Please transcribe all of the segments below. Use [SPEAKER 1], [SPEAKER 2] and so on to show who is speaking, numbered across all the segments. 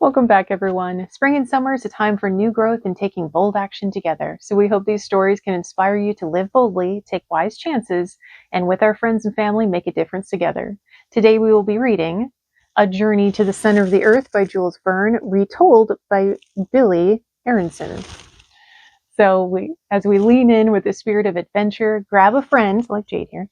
[SPEAKER 1] Welcome back, everyone. Spring and summer is a time for new growth and taking bold action together. So we hope these stories can inspire you to live boldly, take wise chances, and with our friends and family, make a difference together. Today we will be reading A Journey to the Center of the Earth by Jules Verne, retold by Billy Aronson. So as we lean in with the spirit of adventure, grab a friend, like Jade here,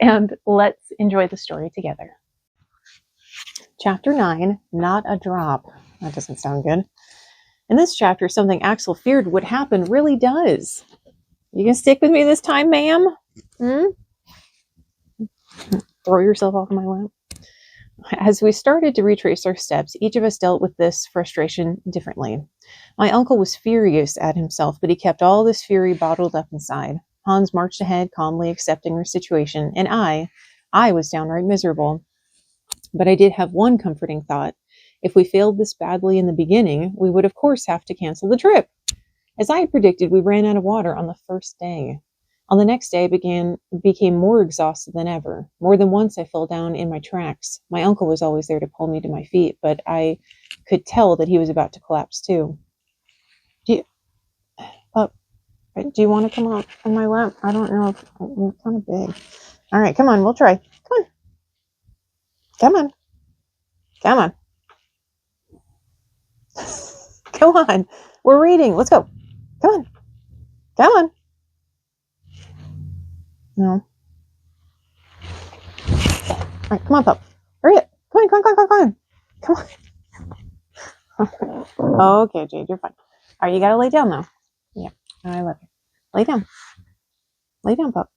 [SPEAKER 1] and let's enjoy the story together. Chapter 9, Not a Drop. That doesn't sound good. In this chapter, something Axel feared would happen really does. You gonna stick with me this time, ma'am? Throw yourself off my lap. As we started to retrace our steps, each of us dealt with this frustration differently. My uncle was furious at himself, but he kept all this fury bottled up inside. Hans marched ahead, calmly accepting our situation, and I was downright miserable. But I did have one comforting thought. If we failed this badly in the beginning, we would of course have to cancel the trip. As I had predicted, we ran out of water on the first day. On the next day, I became more exhausted than ever. More than once I fell down in my tracks. My uncle was always there to pull me to my feet, but I could tell that he was about to collapse too. Do you want to come out on my lap? I don't know if I'm kind of big. All right, come on, we'll try. Come on. Come on. Come on. Come on. We're reading. Let's go. Come on. Come on. No. All right, come on, pup. Hurry up. Come on, come on, come on, come on. Come on. Okay, Jade, you're fine. All right, you gotta lay down now. Yeah, I love you. Lay down. Lay down, pup.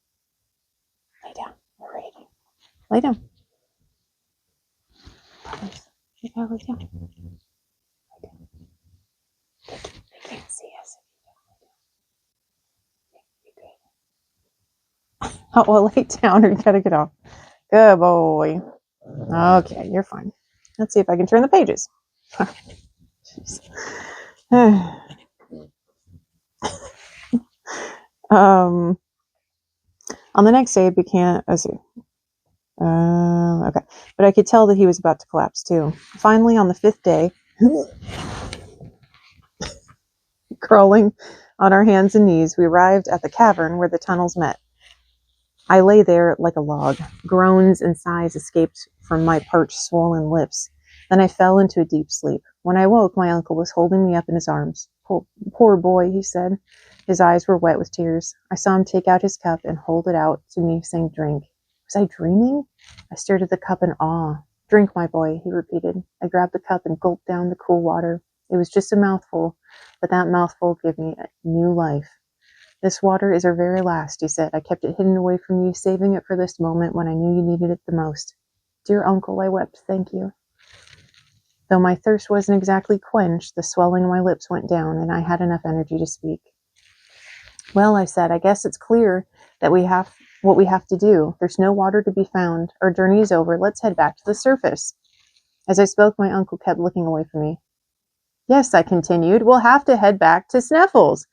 [SPEAKER 1] Lay down. We're reading. Lay down. You gotta lay down. They can't see us. Oh, well, lay down or you gotta get off. Good boy. Okay, you're fine. Let's see if I can turn the pages. On the next day, it began. Let's see. Okay, but I could tell that he was about to collapse too. Finally, on the fifth day, crawling on our hands and knees, we arrived at the cavern where the tunnels met. I lay there like a log. Groans and sighs escaped from my parched, swollen lips. Then I fell into a deep sleep. When I woke, my uncle was holding me up in his arms. Poor boy, he said. His eyes were wet with tears. I saw him take out his cup and hold it out to me, saying, "Drink." Was I dreaming? I stared at the cup in awe. "Drink, my boy," he repeated. I grabbed the cup and gulped down the cool water. It was just a mouthful, but that mouthful gave me a new life. "This water is our very last," he said. "I kept it hidden away from you, saving it for this moment when I knew you needed it the most." "Dear uncle," I wept, "thank you." Though my thirst wasn't exactly quenched, the swelling in my lips went down, and I had enough energy to speak. "Well," I said, "I guess it's clear that what we have to do. There's no water to be found. Our journey is over. Let's head back to the surface." As I spoke, my uncle kept looking away from me. "Yes," I continued, "we'll have to head back to Sneffels.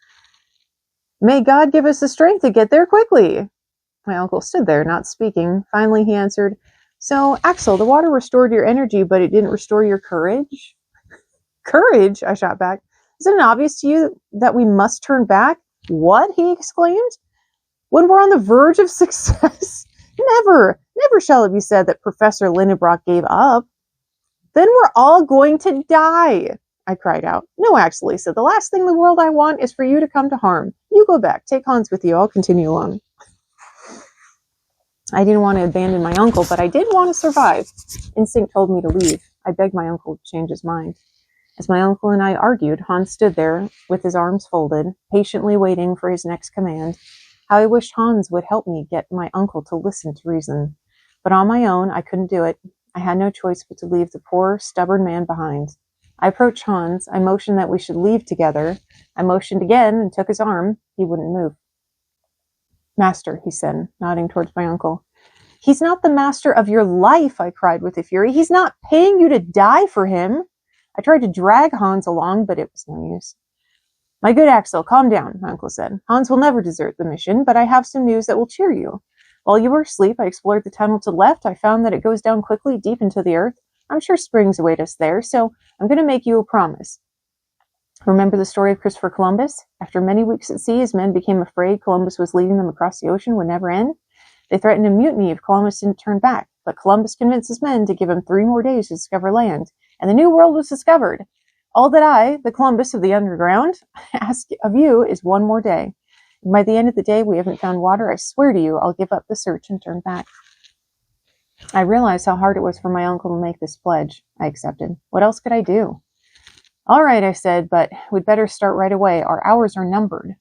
[SPEAKER 1] May God give us the strength to get there quickly." My uncle stood there, not speaking. Finally, he answered, "So, Axel, the water restored your energy, but it didn't restore your courage?" "Courage?" I shot back. "Isn't it obvious to you that we must turn back?" "What?" he exclaimed. "When we're on the verge of success? Never shall it be said that Professor Linnebrock gave up." "Then we're all going to die," I cried out. "No, Axel," he said. "The last thing in the world I want is for you to come to harm. You go back. Take Hans with you. I'll continue alone." I didn't want to abandon my uncle, but I did want to survive. Instinct told me to leave. I begged my uncle to change his mind. As my uncle and I argued, Hans stood there with his arms folded, patiently waiting for his next command. How I wished Hans would help me get my uncle to listen to reason. But on my own, I couldn't do it. I had no choice but to leave the poor, stubborn man behind. I approached Hans. I motioned that we should leave together. I motioned again and took his arm. He wouldn't move. "Master," he said, nodding towards my uncle. "He's not the master of your life," I cried with a fury. "He's not paying you to die for him." I tried to drag Hans along, but it was no use. "My good Axel, calm down," my uncle said. "Hans will never desert the mission, but I have some news that will cheer you. While you were asleep, I explored the tunnel to the left. I found that it goes down quickly, deep into the earth. I'm sure springs await us there, so I'm going to make you a promise. Remember the story of Christopher Columbus? After many weeks at sea, his men became afraid Columbus was leading them across the ocean would never end. They threatened a mutiny if Columbus didn't turn back, but Columbus convinced his men to give him 3 more days to discover land, and the New World was discovered. All that I, the Columbus of the underground, ask of you is 1 more day. And by the end of the day we haven't found water, I swear to you I'll give up the search and turn back. I realized how hard it was for my uncle to make this pledge. I accepted. What else could I do? All right, I said, but we'd better start right away. Our hours are numbered.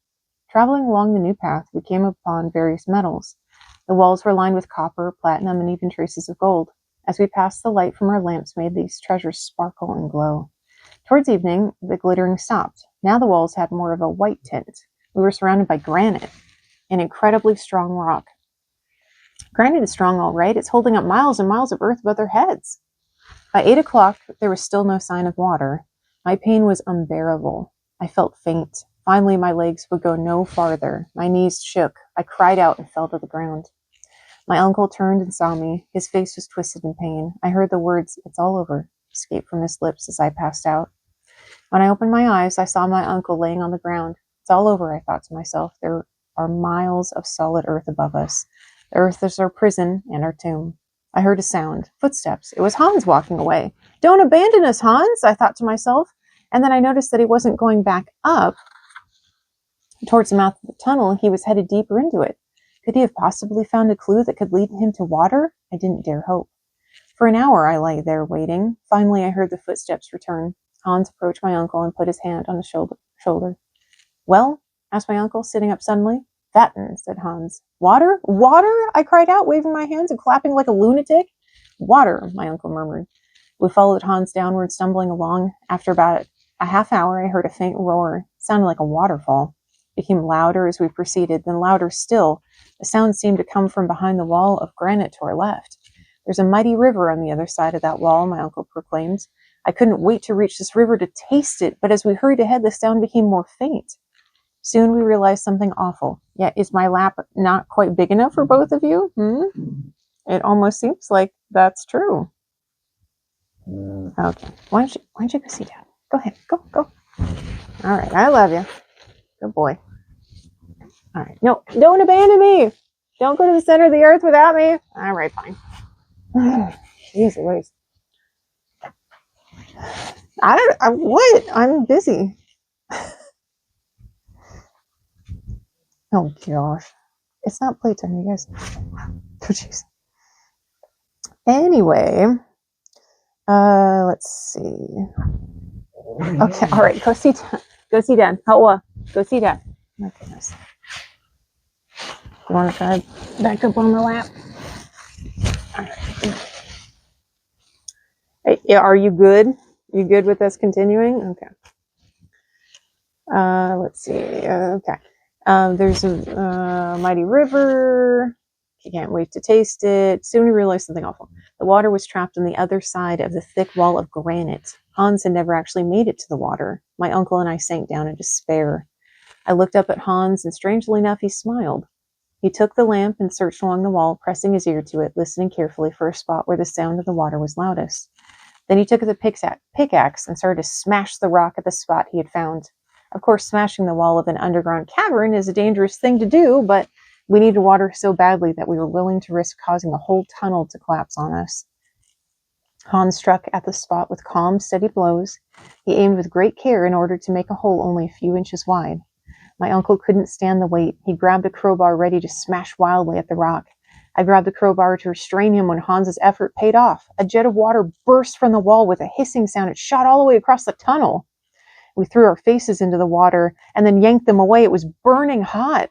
[SPEAKER 1] Traveling along the new path, we came upon various metals. The walls were lined with copper, platinum, and even traces of gold. As we passed, the light from our lamps made these treasures sparkle and glow. Towards evening, the glittering stopped. Now the walls had more of a white tint. We were surrounded by granite, an incredibly strong rock. Granite is strong, all right. It's holding up miles and miles of earth above their heads. By 8 o'clock, there was still no sign of water. My pain was unbearable. I felt faint. Finally, my legs would go no farther. My knees shook. I cried out and fell to the ground. My uncle turned and saw me. His face was twisted in pain. I heard the words, "It's all over," escape from his lips as I passed out. When I opened my eyes, I saw my uncle laying on the ground. It's all over, I thought to myself. There are miles of solid earth above us. The earth is our prison and our tomb. I heard a sound. Footsteps. It was Hans walking away. Don't abandon us, Hans, I thought to myself. And then I noticed that he wasn't going back up towards the mouth of the tunnel. He was headed deeper into it. Could he have possibly found a clue that could lead him to water? I didn't dare hope. For an hour I lay there waiting. Finally I heard the footsteps return. Hans approached my uncle and put his hand on his shoulder. Well? Asked my uncle, sitting up suddenly. Vatten, said Hans. Water? Water? I cried out, waving my hands and clapping like a lunatic. Water, my uncle murmured. We followed Hans downward, stumbling along. After about a half hour, I heard a faint roar. It sounded like a waterfall. It became louder as we proceeded, then louder still. The sound seemed to come from behind the wall of granite to our left. There's a mighty river on the other side of that wall, my uncle proclaimed. I couldn't wait to reach this river to taste it, but as we hurried ahead, the sound became more faint. Soon we realized something awful. Yeah, is my lap not quite big enough for both of you? It almost seems like that's true. Okay. Why don't you go see Dad? Go ahead. Go. All right. I love you. Good boy. All right. No, don't abandon me. Don't go to the center of the earth without me. All right, fine. Jeez Louise. What? I'm busy. Oh, gosh. It's not playtime, you guys. Oh, jeez. Anyway, let's see. Okay, all right, go see Dad. How? Go see Dad. My goodness. You want to try back up on my lap? All right. Hey, are you good? You good with us continuing? Okay. Let's see. Okay. There's a mighty river. You can't wait to taste it. Soon we realized something awful. The water was trapped on the other side of the thick wall of granite. Hans had never actually made it to the water. My uncle and I sank down in despair. I looked up at Hans, and strangely enough, he smiled. He took the lamp and searched along the wall, pressing his ear to it, listening carefully for a spot where the sound of the water was loudest. Then he took the pickaxe and started to smash the rock at the spot he had found. Of course, smashing the wall of an underground cavern is a dangerous thing to do, but we needed water so badly that we were willing to risk causing the whole tunnel to collapse on us. Hans struck at the spot with calm, steady blows. He aimed with great care in order to make a hole only a few inches wide. My uncle couldn't stand the weight. He grabbed a crowbar ready to smash wildly at the rock. I grabbed the crowbar to restrain him when Hans's effort paid off. A jet of water burst from the wall with a hissing sound. It shot all the way across the tunnel. We threw our faces into the water and then yanked them away. It was burning hot.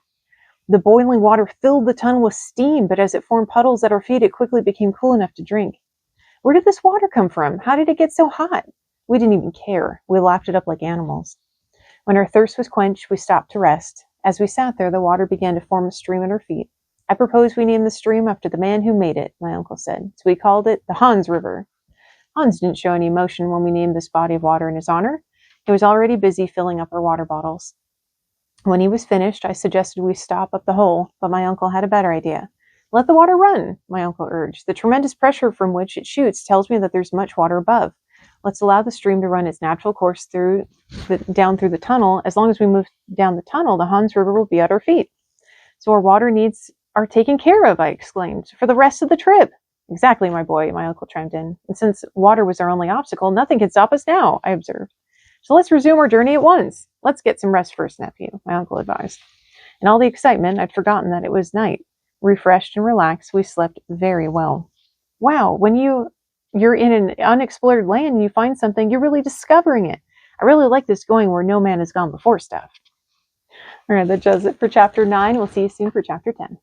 [SPEAKER 1] The boiling water filled the tunnel with steam, but as it formed puddles at our feet, it quickly became cool enough to drink. Where did this water come from? How did it get so hot? We didn't even care. We lapped it up like animals. When our thirst was quenched, we stopped to rest. As we sat there, the water began to form a stream at our feet. I propose we name the stream after the man who made it, my uncle said. So we called it the Hans River. Hans didn't show any emotion when we named this body of water in his honor. He was already busy filling up our water bottles. When he was finished, I suggested we stop up the hole, but my uncle had a better idea. Let the water run, my uncle urged. The tremendous pressure from which it shoots tells me that there's much water above. Let's allow the stream to run its natural course down through the tunnel. As long as we move down the tunnel, the Hans River will be at our feet. So our water needs are taken care of, I exclaimed, for the rest of the trip. Exactly, my boy, my uncle chimed in. And since water was our only obstacle, nothing can stop us now, I observed. So let's resume our journey at once. Let's get some rest first, nephew, my uncle advised. In all the excitement, I'd forgotten that it was night. Refreshed and relaxed, we slept very well. Wow, when you're in an unexplored land and you find something, you're really discovering it. I really like this going where no man has gone before stuff. All right, that does it for chapter 9. We'll see you soon for chapter 10.